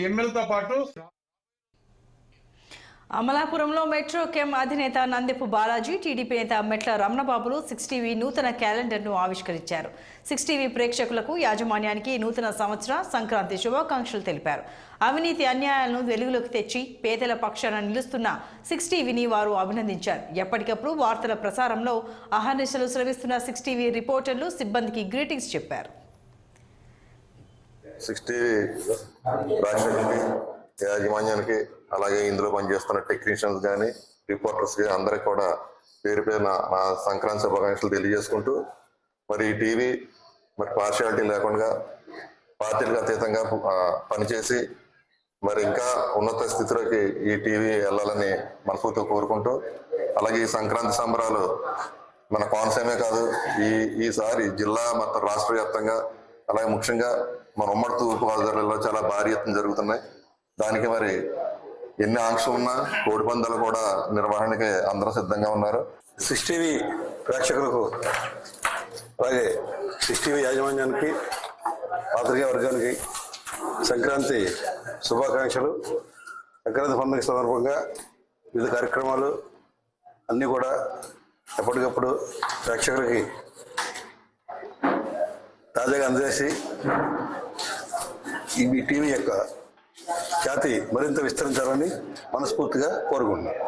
ఎమ్మెల్యేతో పాటు అమలాపురంలో మెట్రో కెమ్ అధినేత నందెపు బాలాజీ, టీడీపీ నేత మెట్ల రమణబాబులు 6టీవీ నూతన క్యాలెండర్ను ఆవిష్కరించారు. 6టీవీ ప్రేక్షకులకు, యాజమాన్యానికి నూతన సంవత్సర, సంక్రాంతి శుభాకాంక్షలు తెలిపారు. అవినీతి అన్యాయాలను వెలుగులోకి తెచ్చి పేదల పక్షాన నిలుస్తున్న 6టీవీని వారు అభినందించారు. ఎప్పటికప్పుడు వార్తల ప్రసారంలో అహర్నిశలు శ్రమిస్తున్న 6టీవీ రిపోర్టర్లు సిబ్బందికి గ్రీటింగ్స్ చెప్పారు. 6టీవీ యాజమాన్యానికి, అలాగే ఇందులో పనిచేస్తున్న టెక్నీషియన్స్ కానీ, రిపోర్టర్స్ కానీ అందరికి కూడా పేరు పేరున నా సంక్రాంతి శుభాకాంక్షలు తెలియజేసుకుంటూ, మరి ఈ టీవీ మరి పార్షియాలిటీ లేకుండా పార్టీలకు అతీతంగా పనిచేసి మరి ఇంకా ఉన్నత స్థితిలోకి ఈ టీవీ వెళ్ళాలని మనస్ఫూర్తిగా కోరుకుంటూ, అలాగే ఈ సంక్రాంతి సంబరాలు మన కోనసీమే కాదు, ఈసారి జిల్లా మొత్తం రాష్ట్ర వ్యాప్తంగా, అలాగే ముఖ్యంగా మన ఉమ్మడి తూర్పుగోదావరిలో చాలా భారీ ఎత్తున జరుగుతున్నాయి. దానికి మరి ఎన్ని ఆంక్షలు ఉన్నా కోడి పందాలు కూడా నిర్వహణకి అందరూ సిద్ధంగా ఉన్నారు. 6టీవీ ప్రేక్షకులకు, అలాగే 6టీవీ యాజమాన్యానికి, పాత్రికేయ వర్గానికి సంక్రాంతి శుభాకాంక్షలు. సంక్రాంతి పండుగ సందర్భంగా వివిధ కార్యక్రమాలు అన్నీ కూడా ఎప్పటికప్పుడు ప్రేక్షకులకి తాజాగా అందజేసి ఈ టీవీ యొక్క ఖ్యాతి మరింత విస్తరించాలని మనస్ఫూర్తిగా కోరుకుంటున్నాను.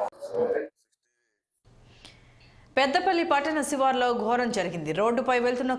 పెద్దపల్లి పట్టణ శివార్లో ఘోరం జరిగింది. రోడ్డుపై వెళ్తున్న